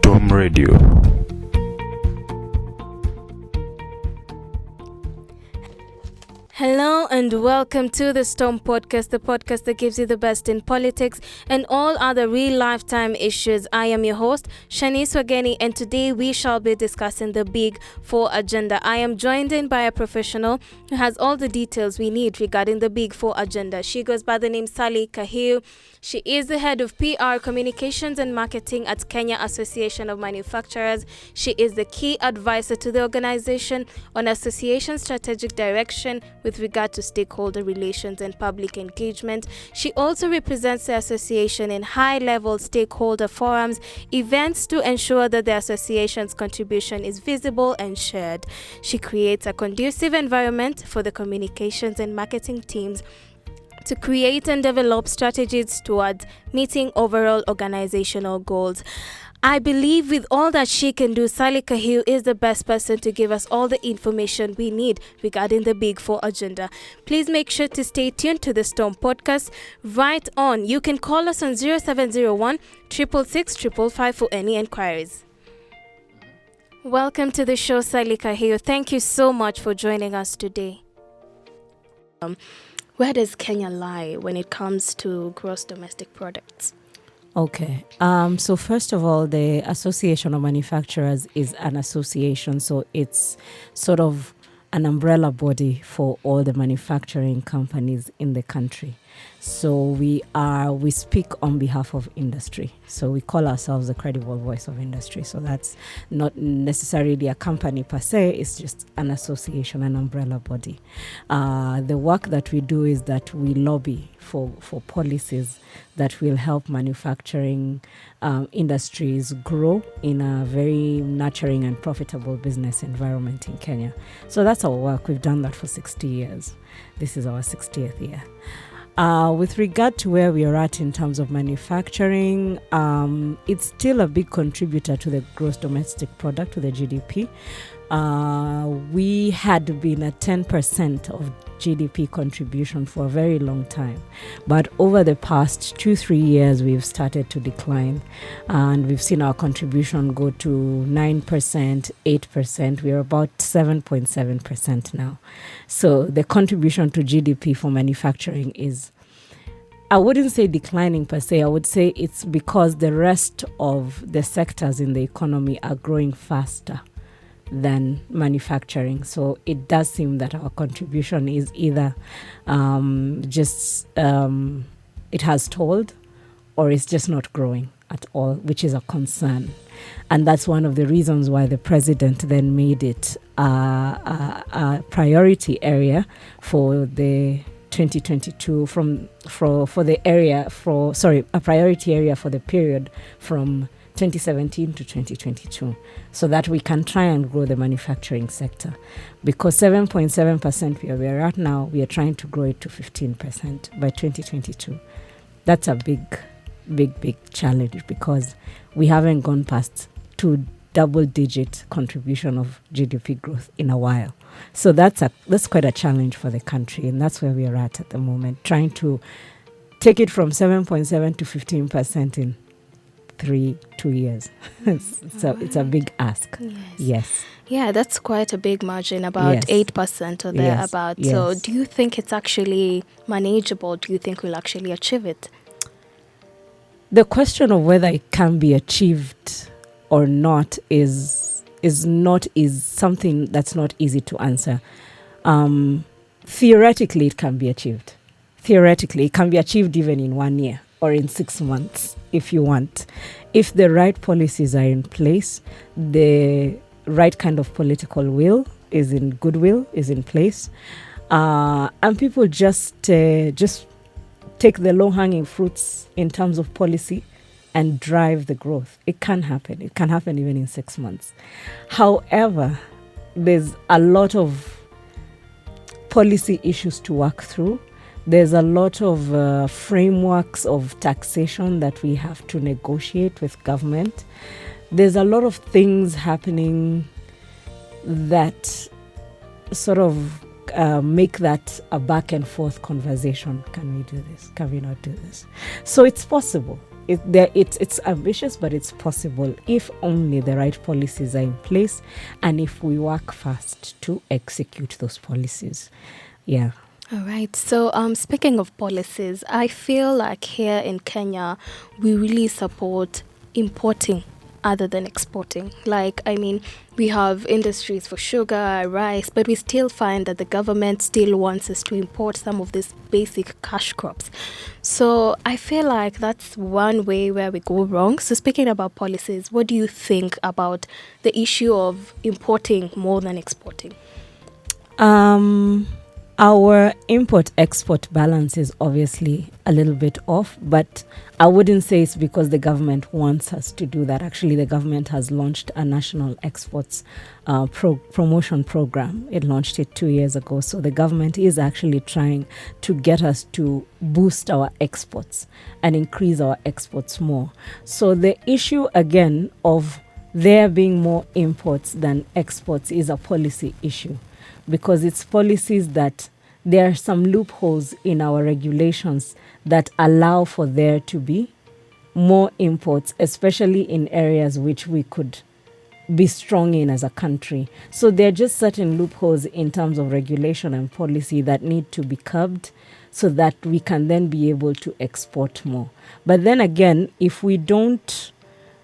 Storm Radio. Hello and welcome to the Storm Podcast, the podcast that gives you the best in politics and all other real lifetime issues. I am your host, Shanice Wageni, and today we shall be discussing the Big Four agenda. I am joined in by a professional who has all the details we need regarding the Big Four agenda. She goes by the name Sally Kahiu. She is the head of PR, communications and marketing at Kenya Association of Manufacturers. She is the key advisor to the organization on association strategic direction with regard to stakeholder relations and public engagement. She also represents the association in high-level stakeholder forums, events to ensure that the association's contribution is visible and shared. She creates a conducive environment for the communications and marketing teams to create and develop strategies towards meeting overall organizational goals. I believe with all that she can do, Sally Kahiu is the best person to give us all the information we need regarding the Big Four agenda. Please make sure to stay tuned to the Storm Podcast. Right on. You can call us on 0701 666 555 for any inquiries. Welcome to the show, Sally Kahiu. Thank you so much for joining us today. Where does Kenya lie when it comes to gross domestic products? Okay. So first of all, the Association of Manufacturers is an association. So it's sort of an umbrella body for all the manufacturing companies in the country. So we speak on behalf of industry. So we call ourselves the credible voice of industry. So that's not necessarily a company per se, it's just an association, an umbrella body. The work that we do is that we lobby for policies that will help manufacturing industries grow in a very nurturing and profitable business environment in Kenya. So that's our work. We've done that for 60 years. This is our 60th year. With regard to where we are at in terms of manufacturing, it's still a big contributor to the gross domestic product, to the GDP. We had been at 10% of GDP contribution for a very long time. But over the past 2-3 years, we've started to decline. And we've seen our contribution go to 9%, 8%. We're about 7.7% now. So the contribution to GDP for manufacturing is, I wouldn't say declining per se. I would say it's because the rest of the sectors in the economy are growing faster than manufacturing. So it does seem that our contribution is either it has stalled or it's just not growing at all, which is a concern. And that's one of the reasons why the president then made it a priority area for the 2022 a priority area for the period from 2017 to 2022, so that we can try and grow the manufacturing sector. Because 7.7% where we are at now, we are trying to grow it to 15% by 2022. That's a big challenge because we haven't gone past 2 double-digit contribution of GDP growth in a while. So that's quite a challenge for the country, and that's where we are at the moment, trying to take it from 7.7 to 15% in 2 years. It's a big ask. Yes. Yeah, that's quite a big margin, about 8% or thereabout. Yes. So do you think it's actually manageable? Do you think we'll actually achieve it? The question of whether it can be achieved or not is something that's not easy to answer. Theoretically, it can be achieved. Theoretically, it can be achieved even in 1 year or in 6 months if you want. If the right policies are in place, the right kind of political goodwill is in place, and people just take the low-hanging fruits in terms of policy and drive the growth. It can happen. It can happen even in 6 months. However, there's a lot of policy issues to work through. There's a lot of frameworks of taxation that we have to negotiate with government. There's a lot of things happening that sort of make that a back and forth conversation. Can we do this? Can we not do this? So it's possible. it's ambitious, but it's possible if only the right policies are in place and if we work fast to execute those policies. Yeah. All right. So, speaking of policies, I feel like here in Kenya, we really support importing other than exporting. Like, I mean, we have industries for sugar, rice, but we still find that the government still wants us to import some of these basic cash crops. So, I feel like that's one way where we go wrong. So, speaking about policies, what do you think about the issue of importing more than exporting? Our import-export balance is obviously a little bit off, but I wouldn't say it's because the government wants us to do that. Actually, the government has launched a national exports promotion program. It launched it 2 years ago. So the government is actually trying to get us to boost our exports and increase our exports more. So the issue, again, of there being more imports than exports is a policy issue, because it's policies that there are some loopholes in our regulations that allow for there to be more imports, especially in areas which we could be strong in as a country. So there are just certain loopholes in terms of regulation and policy that need to be curbed so that we can then be able to export more. But then again, if we don't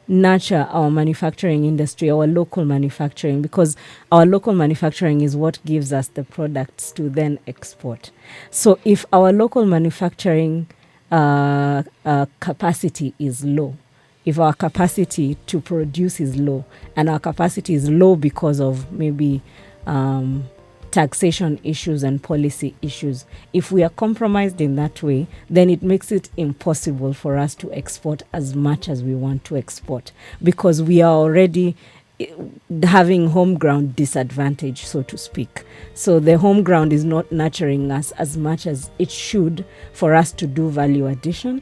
nurture our manufacturing industry, our local manufacturing, because our local manufacturing is what gives us the products to then export. So if our local manufacturing capacity is low, if our capacity to produce is low, and our capacity is low because of maybe taxation issues and policy issues, if we are compromised in that way, then it makes it impossible for us to export as much as we want to export, because we are already having home ground disadvantage, so to speak. So the home ground is not nurturing us as much as it should for us to do value addition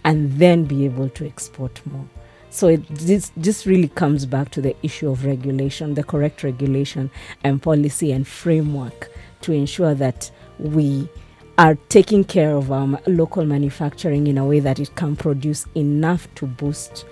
and then be able to export more. So this just really comes back to the issue of regulation, the correct regulation and policy and framework to ensure that we are taking care of our local manufacturing in a way that it can produce enough to boost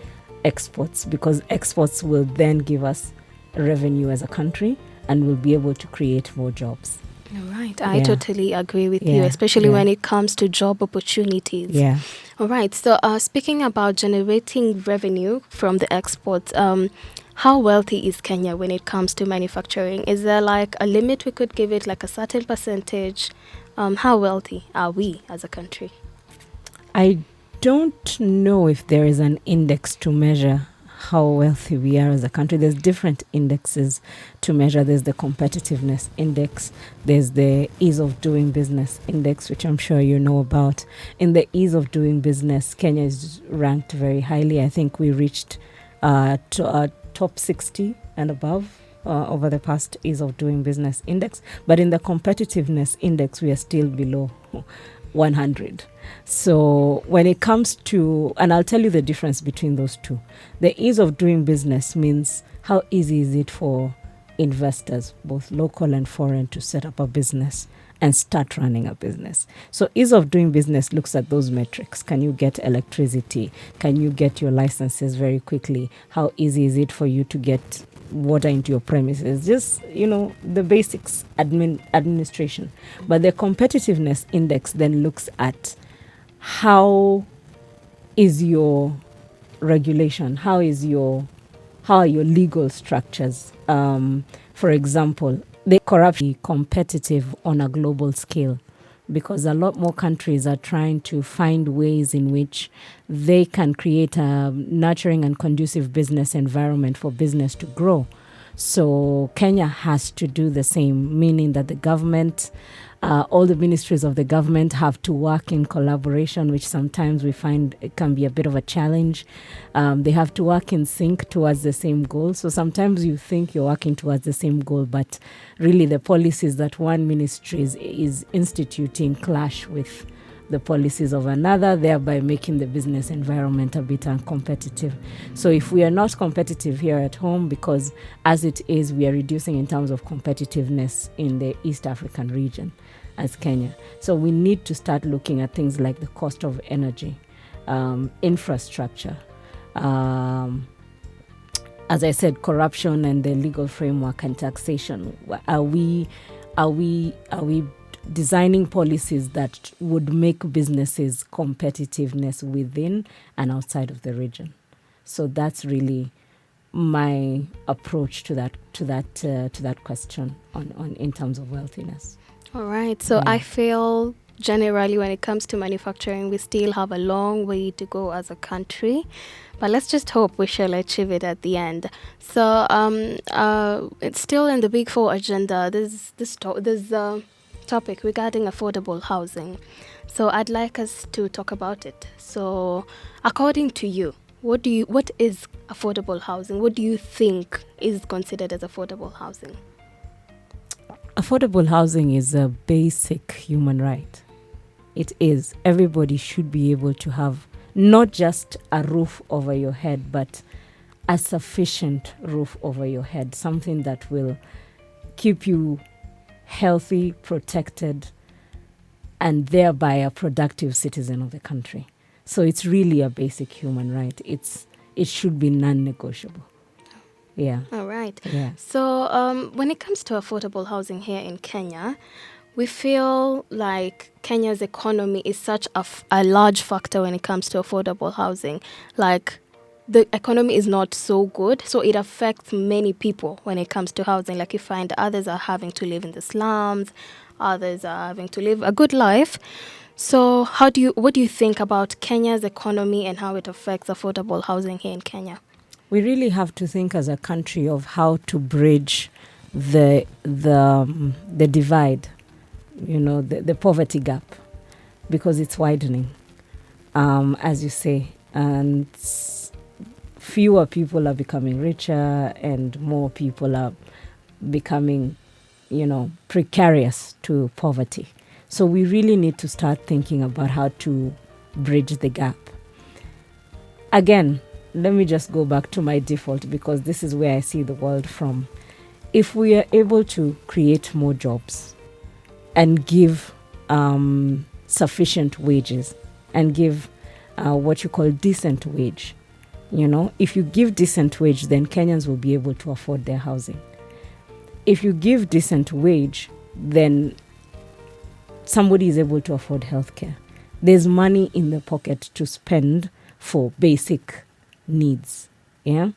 exports, because exports will then give us revenue as a country and we'll be able to create more jobs. All right. I totally agree with you, especially when it comes to job opportunities. Yeah. All right. So speaking about generating revenue from the exports, how wealthy is Kenya when it comes to manufacturing? Is there like a limit we could give it, like a certain percentage? How wealthy are we as a country? I don't know if there is an index to measure how wealthy we are as a country. There's different indexes to measure. There's the competitiveness index. There's the ease of doing business index, which I'm sure you know about. In the ease of doing business, Kenya is ranked very highly. I think we reached top 60 and above over the past ease of doing business index. But in the competitiveness index, we are still below 100. So when it comes to, and I'll tell you the difference between those two. The ease of doing business means how easy is it for investors, both local and foreign, to set up a business and start running a business. So ease of doing business looks at those metrics. Can you get electricity? Can you get your licenses very quickly? How easy is it for you to get water into your premises? Just, the basics, administration. But the competitiveness index then looks at how is your regulation, how are your legal structures. For example, they corruption competitive on a global scale, because a lot more countries are trying to find ways in which they can create a nurturing and conducive business environment for business to grow. So Kenya has to do the same, meaning that the government, all the ministries of the government have to work in collaboration, which sometimes we find it can be a bit of a challenge. They have to work in sync towards the same goal. So sometimes you think you're working towards the same goal, but really the policies that one ministry is instituting clash with the policies of another, thereby making the business environment a bit uncompetitive. So if we are not competitive here at home, because as it is, we are reducing in terms of competitiveness in the East African region as Kenya. So we need to start looking at things like the cost of energy. infrastructure, as I said, corruption and the legal framework and taxation. Are we designing policies that would make businesses competitiveness within and outside of the region? So that's really my approach to that question on in terms of wealthiness. All right. So I feel generally when it comes to manufacturing, we still have a long way to go as a country, but let's just hope we shall achieve it at the end. So it's still in the Big Four agenda. There's a topic regarding affordable housing. So I'd like us to talk about it. So according to you, what is affordable housing? What do you think is considered as affordable housing? Affordable housing is a basic human right. It is. Everybody should be able to have not just a roof over your head, but a sufficient roof over your head, something that will keep you healthy, protected, and thereby a productive citizen of the country. So it's really a basic human right. It should be non-negotiable. Yeah. All right. Yeah. So when it comes to affordable housing here in Kenya, we feel like Kenya's economy is such a large factor when it comes to affordable housing. Like, the economy is not so good, so it affects many people when it comes to housing. Like, you find others are having to live in the slums, others are having to live a good life. So what do you think about Kenya's economy and how it affects affordable housing here in Kenya? We really have to think as a country of how to bridge the divide, the poverty gap, because it's widening, as you say, and fewer people are becoming richer and more people are becoming, precarious to poverty. So we really need to start thinking about how to bridge the gap. Again, let me just go back to my default, because this is where I see the world from. If we are able to create more jobs and give sufficient wages and give what you call decent wage, if you give decent wage, then Kenyans will be able to afford their housing. If you give decent wage, then somebody is able to afford healthcare. There's money in the pocket to spend for basic needs. Yeah.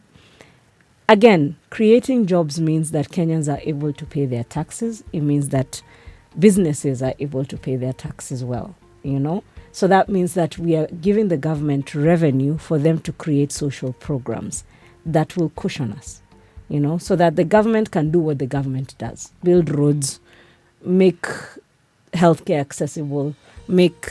Again, creating jobs means that Kenyans are able to pay their taxes. It means that businesses are able to pay their taxes well, So that means that we are giving the government revenue for them to create social programs that will cushion us, so that the government can do what the government does: build roads, make healthcare accessible, make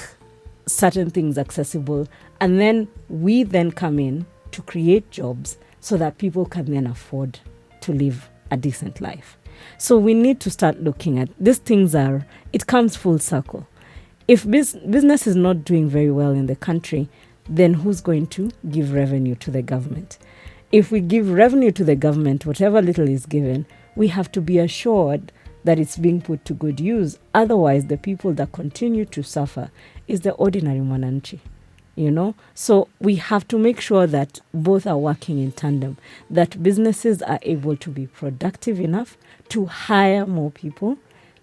certain things accessible, and then we then come in to create jobs so that people can then afford to live a decent life. So we need to start looking at these things. It comes full circle. If business is not doing very well in the country, then who's going to give revenue to the government? If we give revenue to the government, whatever little is given, we have to be assured that it's being put to good use. Otherwise, the people that continue to suffer is the ordinary mwananchi, So we have to make sure that both are working in tandem, that businesses are able to be productive enough to hire more people,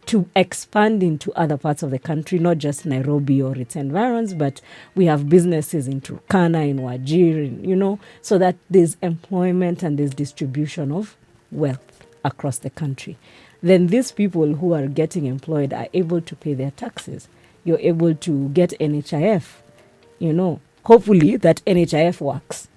to expand into other parts of the country, not just Nairobi or its environs, but we have businesses in Turkana, in Wajir, so that there's employment and there's distribution of wealth across the country. Then these people who are getting employed are able to pay their taxes. You're able to get NHIF, hopefully that NHIF works,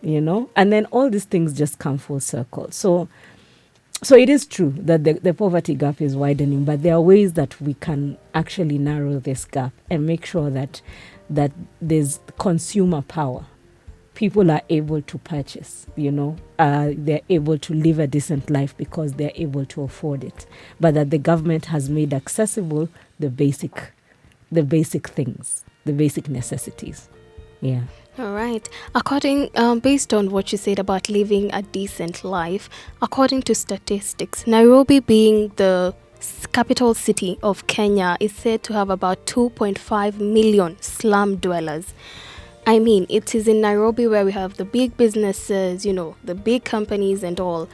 and then all these things just come full circle. So it is true that the poverty gap is widening, but there are ways that we can actually narrow this gap and make sure that there's consumer power. People are able to purchase, they're able to live a decent life because they're able to afford it, but that the government has made accessible the basic things, the basic necessities. Yeah. All right. Based on what you said about living a decent life, according to statistics, Nairobi, being the capital city of Kenya, is said to have about 2.5 million slum dwellers. I mean, it is in Nairobi where we have the big businesses, the big companies and all.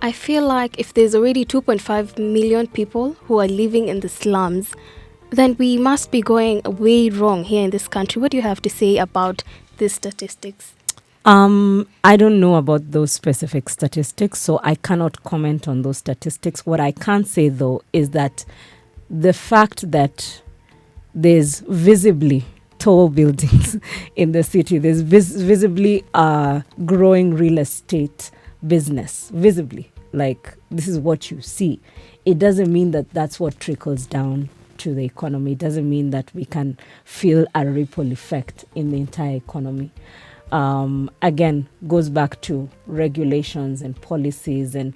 I feel like if there's already 2.5 million people who are living in the slums, then we must be going way wrong here in this country. What do you have to say about these statistics? I don't know about those specific statistics, so I cannot comment on those statistics. What I can say, though, is that the fact that there's visibly tall buildings in the city, there's visibly growing real estate business, visibly, like this is what you see. It doesn't mean that that's what trickles down to the economy. It doesn't mean that we can feel a ripple effect in the entire economy. Again, goes back to regulations and policies and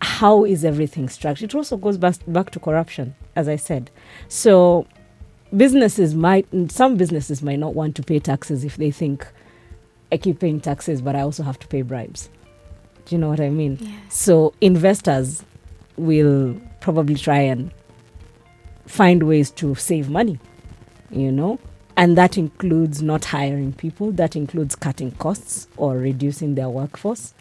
how is everything structured. It also goes back to corruption, as I said. So some businesses might not want to pay taxes if they think I keep paying taxes, but I also have to pay bribes. Do you know what I mean? Yes. So investors will probably try and find ways to save money, and that includes not hiring people. That includes cutting costs or reducing their workforce,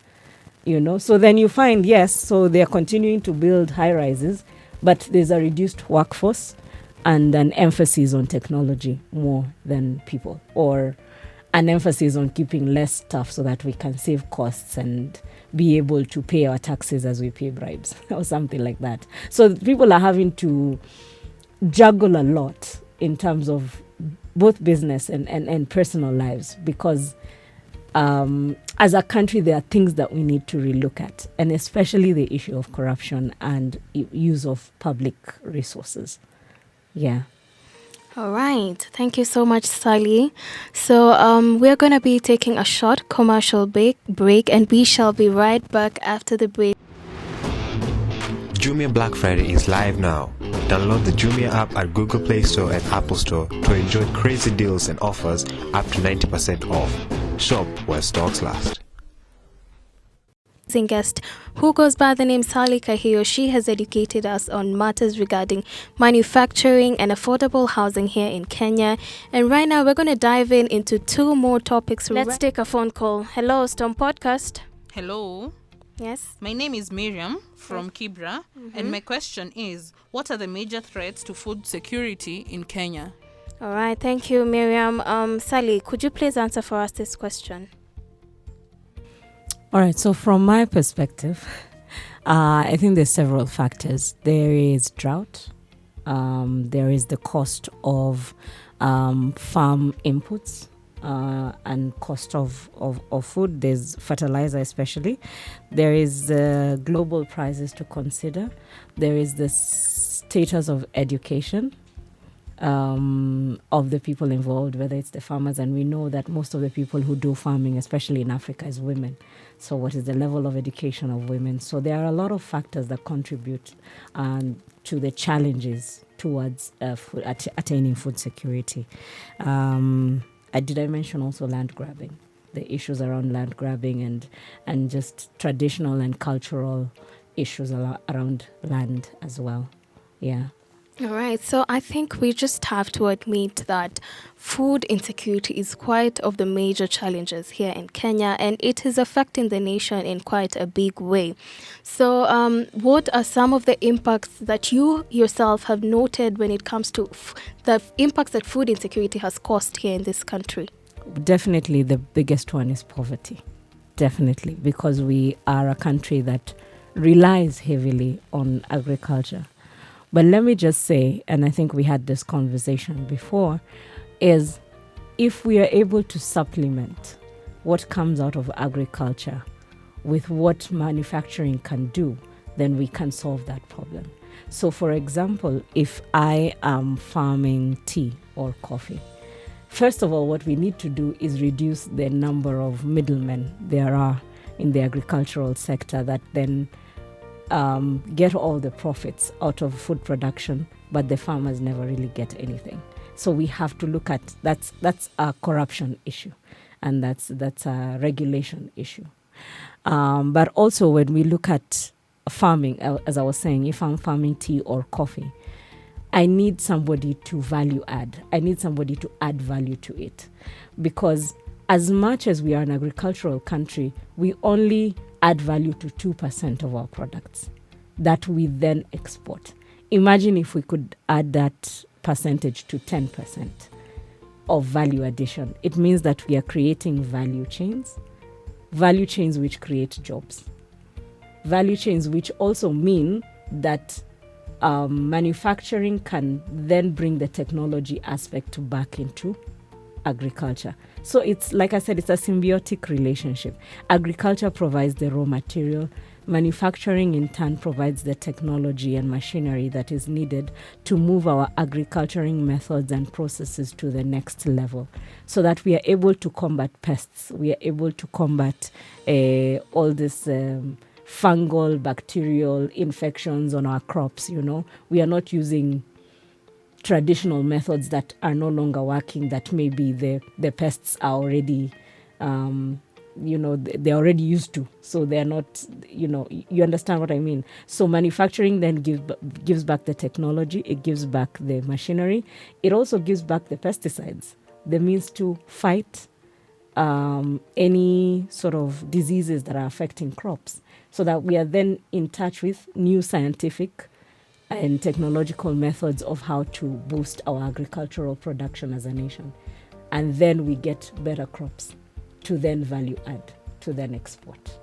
So then you find, yes, so they're continuing to build high rises, but there's a reduced workforce and an emphasis on technology more than people, or an emphasis on keeping less stuff so that we can save costs and be able to pay our taxes as we pay bribes or something like that. So people are having to juggle a lot in terms of both business and personal lives, because as a country, there are things that we need to relook at, and especially the issue of corruption and use of public resources. Yeah. All right. Thank you so much, Sally. So we're going to be taking a short commercial break, and we shall be right back after the break. Jumia Black Friday is live now. Download the Jumia app at Google Play Store and Apple Store to enjoy crazy deals and offers up to 90% off. Shop where stocks last. Guest who goes by the name Sally Kahio. She has educated us on matters regarding manufacturing and affordable housing here in Kenya. And right now we're going to dive into two more topics. Let's take a phone call. Hello, Storm Podcast. Hello. Yes. My name is Miriam from Kibra, and my question is, what are the major threats to food security in Kenya? All right. Thank you, Miriam. Sally, could you please answer for us this question? All right, so from my perspective, I think there's several factors. There is drought. There is the cost of farm inputs and cost of food. There's fertilizer especially. There is global prices to consider. There is the status of education of the people involved, whether it's the farmers, and we know that most of the people who do farming, especially in Africa, is women. So what is the level of education of women? So there are a lot of factors that contribute to the challenges towards attaining food security. Did I mention also land grabbing? The issues around land grabbing and just traditional and cultural issues around land as well. Yeah. All right, so I think we just have to admit that food insecurity is quite of the major challenges here in Kenya, and it is affecting the nation in quite a big way. So what are some of the impacts that you yourself have noted when it comes to the impacts that food insecurity has caused here in this country? Definitely the biggest one is poverty. Definitely, because we are a country that relies heavily on agriculture. But let me just say, and I think we had this conversation before, is if we are able to supplement what comes out of agriculture with what manufacturing can do, then we can solve that problem. So for example, if I am farming tea or coffee, first of all, what we need to do is reduce the number of middlemen there are in the agricultural sector that then get all the profits out of food production, but the farmers never really get anything. So we have to look at that's a corruption issue, and that's a regulation issue. But also when we look at farming, as I was saying, if I'm farming tea or coffee, I need somebody to value add. I need somebody to add value to it. Because as much as we are an agricultural country, we only add value to 2% of our products that we then export. Imagine if we could add that percentage to 10% of value addition. It means that we are creating value chains which create jobs. Value chains which also mean that manufacturing can then bring the technology aspect back into agriculture. So it's, like I said, it's a symbiotic relationship. Agriculture provides the raw material. Manufacturing in turn provides the technology and machinery that is needed to move our agriculturing methods and processes to the next level, so that we are able to combat pests. We are able to combat all this fungal, bacterial infections on our crops. We are not using traditional methods that are no longer working, that maybe the pests are already they're already used to, so they're not, you understand what I mean. So manufacturing then gives back the technology, it gives back the machinery, it also gives back the pesticides, the means to fight any sort of diseases that are affecting crops, so that we are then in touch with new scientific and technological methods of how to boost our agricultural production as a nation. And then we get better crops to then value add, to then export.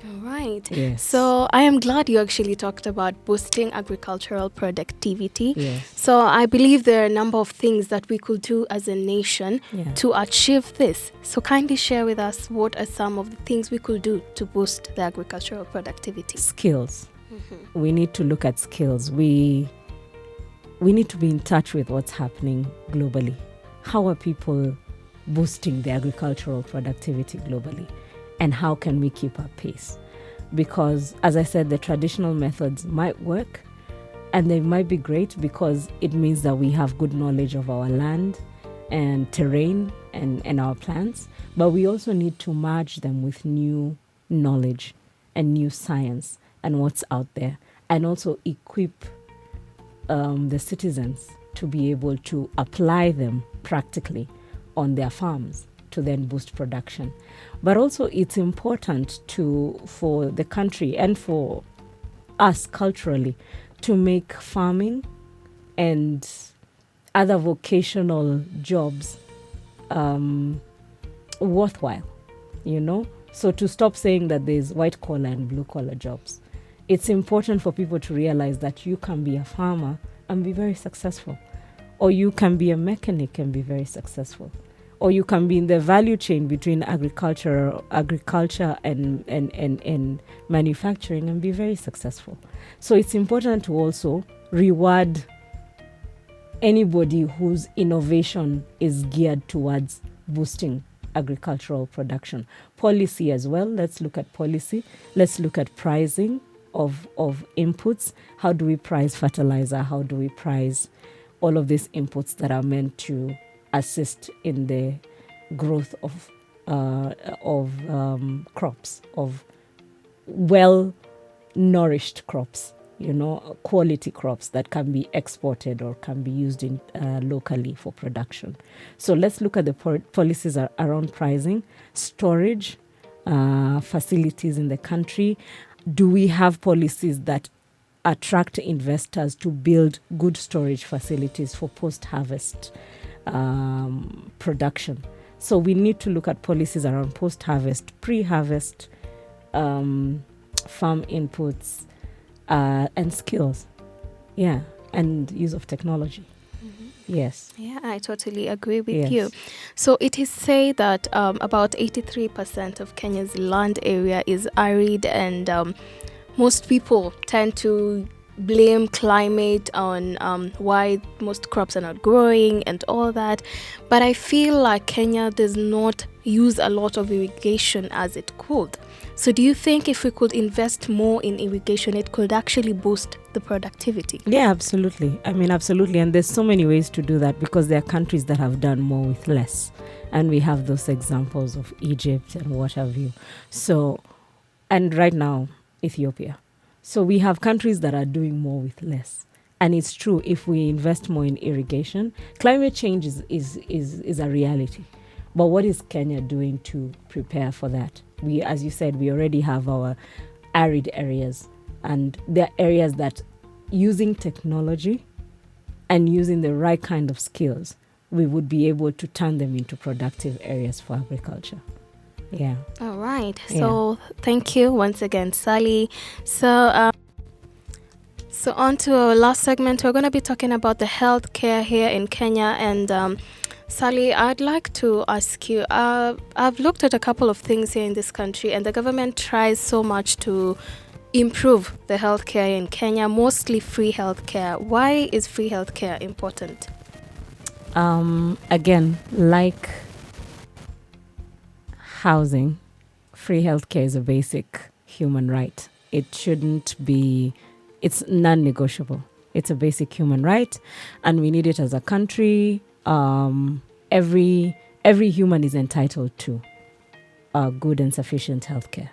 All right. Yes. So I am glad you actually talked about boosting agricultural productivity. Yes. So I believe there are a number of things that we could do as a nation to achieve this. So kindly share with us, what are some of the things we could do to boost the agricultural productivity? Skills. We need to look at skills. We need to be in touch with what's happening globally. How are people boosting the agricultural productivity globally? And how can we keep up pace? Because, as I said, the traditional methods might work, and they might be great because it means that we have good knowledge of our land and terrain and our plants, but we also need to merge them with new knowledge and new science and what's out there, and also equip the citizens to be able to apply them practically on their farms to then boost production. But also it's important for the country and for us culturally to make farming and other vocational jobs worthwhile, So to stop saying that there's white collar and blue collar jobs. It's important for people to realize that you can be a farmer and be very successful, or you can be a mechanic and be very successful, or you can be in the value chain between agriculture and manufacturing and be very successful. So it's important to also reward anybody whose innovation is geared towards boosting agricultural production. Policy as well. Let's look at policy. Let's look at pricing of inputs. How do we price fertilizer? How do we price all of these inputs that are meant to assist in the growth of crops, of well-nourished crops, quality crops that can be exported or can be used locally for production. So let's look at the policies around pricing, storage, facilities in the country. Do we have policies that attract investors to build good storage facilities for post-harvest production? So we need to look at policies around post-harvest, pre-harvest, farm inputs, and skills. And use of technology. Yes. Yeah, I totally agree with you. So it is said that about 83% of Kenya's land area is arid, and most people tend to blame climate on why most crops are not growing and all that. But I feel like Kenya does not use a lot of irrigation as it could. So do you think if we could invest more in irrigation, it could actually boost the productivity? Yeah, absolutely. Absolutely. And there's so many ways to do that, because there are countries that have done more with less. And we have those examples of Egypt and what have you. So, and right now, Ethiopia. So we have countries that are doing more with less. And it's true, if we invest more in irrigation, climate change is a reality. But what is Kenya doing to prepare for that? We, as you said, we already have our arid areas, and there are areas that, using technology and using the right kind of skills, we would be able to turn them into productive areas for agriculture. Yeah. All right. So thank you once again, Sally. So on to our last segment. We're going to be talking about the healthcare here in Kenya. And Sally, I'd like to ask you, I've looked at a couple of things here in this country, and the government tries so much to improve the healthcare in Kenya, mostly free healthcare. Why is free healthcare important? Again, like housing, free healthcare is a basic human right. It shouldn't be, it's non-negotiable. It's a basic human right, and we need it as a country. Every human is entitled to good and sufficient healthcare.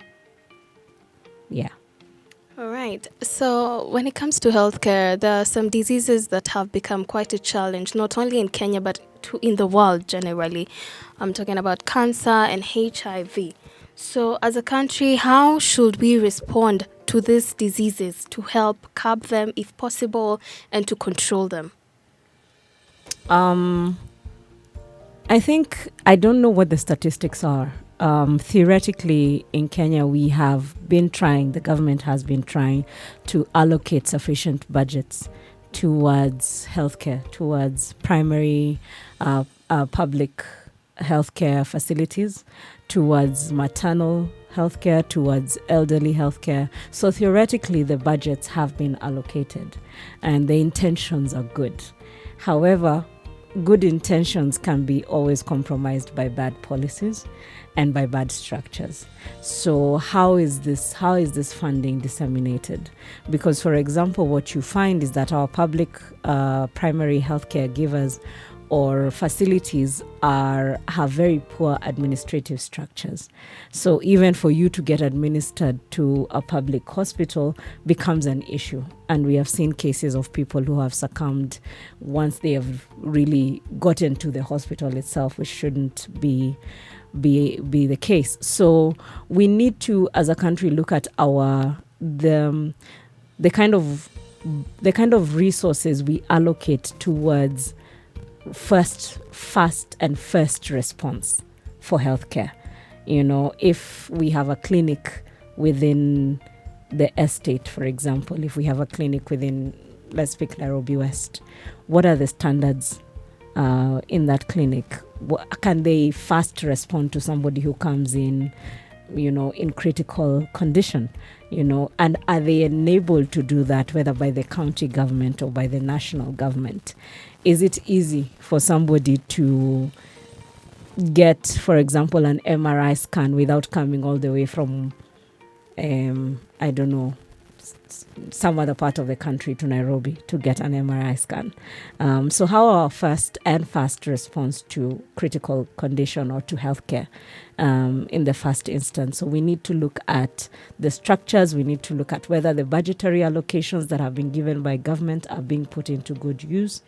Yeah. All right. So when it comes to healthcare, there are some diseases that have become quite a challenge, not only in Kenya, but in the world generally. I'm talking about cancer and HIV. So as a country, how should we respond to these diseases to help curb them if possible and to control them? I think, I don't know what the statistics are. Theoretically, in Kenya, we have been trying, the government has been trying to allocate sufficient budgets towards healthcare, towards primary public healthcare facilities, towards maternal healthcare, towards elderly healthcare. So theoretically, the budgets have been allocated and the intentions are good. However, good intentions can be always compromised by bad policies and by bad structures. So how is this funding disseminated? Because, for example, what you find is that our public primary healthcare givers or facilities have very poor administrative structures. So even for you to get administered to a public hospital becomes an issue. And we have seen cases of people who have succumbed once they have really gotten to the hospital itself, which shouldn't be the case. So we need to, as a country, look at the kind of resources we allocate towards fast and first response for healthcare. You know, if we have a clinic within the estate, for example, if we have a clinic within, let's pick Nairobi West, what are the standards in that clinic? Can they fast respond to somebody who comes in, in critical condition, and are they enabled to do that, whether by the county government or by the national government? Is it easy for somebody to get, for example, an MRI scan without coming all the way from, some other part of the country to Nairobi to get an MRI scan? So how our fast response to critical condition or to healthcare in the first instance? So we need to look at the structures. We need to look at whether the budgetary allocations that have been given by government are being put into good use.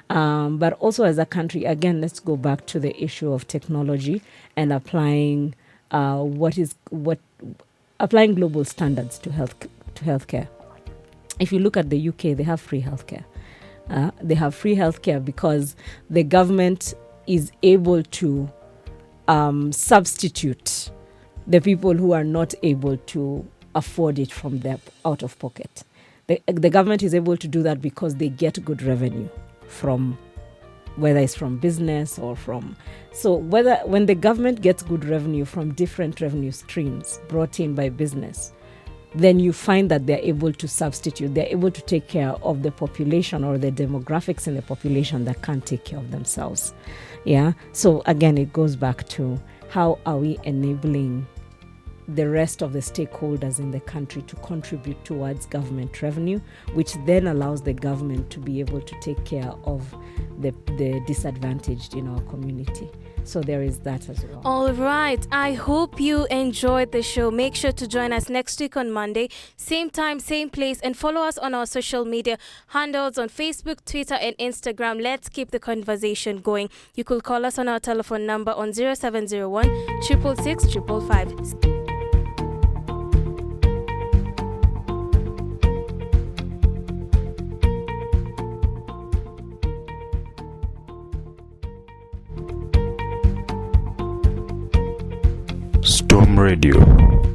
But also, as a country, again, let's go back to the issue of technology and applying applying global standards to healthcare. If you look at the UK, they have free healthcare. They have free healthcare because the government is able to substitute the people who are not able to afford it from their out of pocket. The government is able to do that because they get good revenue from, whether it's from business or from, so when the government gets good revenue from different revenue streams brought in by business, then you find that they're able to substitute, they're able to take care of the population or the demographics in the population that can't take care of themselves. Yeah. So again, it goes back to how are we enabling the rest of the stakeholders in the country to contribute towards government revenue, which then allows the government to be able to take care of the disadvantaged in our community. So there is that as well. All right. I hope you enjoyed the show. Make sure to join us next week on Monday, same time, same place, and follow us on our social media handles on Facebook, Twitter, and Instagram. Let's keep the conversation going. You could call us on our telephone number on 0701 666 555. Storm Radio.